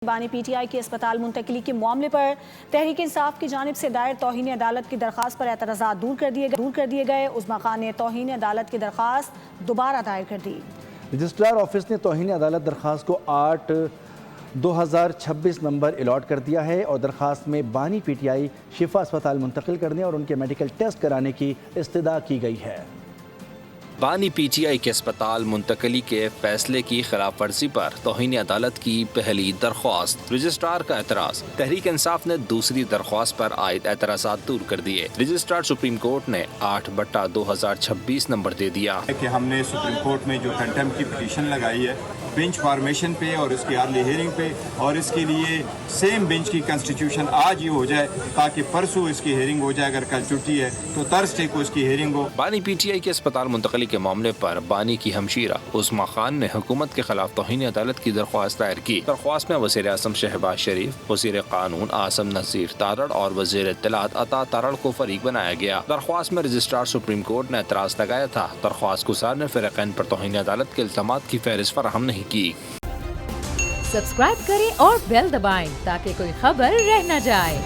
بانی P T I کی اسپتال منتقلی کے معاملے پر تحریک انصاف کی جانب سے دائر توہین عدالت کی درخواست پر اعتراضات دور کر دیے گئے۔ عظمی خان نے توہین عدالت کی درخواست دوبارہ دائر کر دی۔ رجسٹرار آفس نے توہین عدالت درخواست کو 8/2026 نمبر الاٹ کر دیا ہے اور درخواست میں بانی پی ٹی آئی شفا اسپتال منتقل کرنے اور ان کے میڈیکل ٹیسٹ کرانے کی استدعا کی گئی ہے۔ بانی پی ٹی آئی کے اسپتال منتقلی کے فیصلے کی خلاف ورزی پر توہین عدالت کی پہلی درخواست، رجسٹرار کا اعتراض۔ تحریک انصاف نے دوسری درخواست پر عائد اعتراضات دور کر دیے۔ رجسٹرار سپریم کورٹ نے 8/2026 نمبر دے دیا کہ ہم نے سپریم کورٹ میں جو کنٹمپٹ کی پٹیشن لگائی ہے بینچ فارمیشن پہ اور اس کی ارلی ہیئرنگ پہ، اور اس کے لیے سیم بینچ کی کنسٹیٹیوشن آج ہی ہو جائے تاکہ پرسوں اس کی ہیئرنگ ہو جائے۔ اگر کل چھٹی ہے تو تھرسڈے کو اس کی ہیئرنگ ہو۔ بانی پی ٹی آئی کے اسپتال منتقلی کے معاملے پر بانی کی ہمشیرہ عظمی خان نے حکومت کے خلاف توہین عدالت کی درخواست دائر کی۔ درخواست میں وزیر اعظم شہباز شریف، وزیر قانون عاصم نذیر تارڑ اور وزیر اطلاعات عطا تارڑ کو فریق بنایا گیا۔ درخواست میں رجسٹرار سپریم کورٹ نے اعتراض لگایا تھا۔ درخواست گزار نے فریقین پر توہین عدالت کے الزامات کی فہرست فراہم نہیں کی۔ سبسکرائب کریں اور بیل دبائیں تاکہ کوئی خبر رہ نہ جائے۔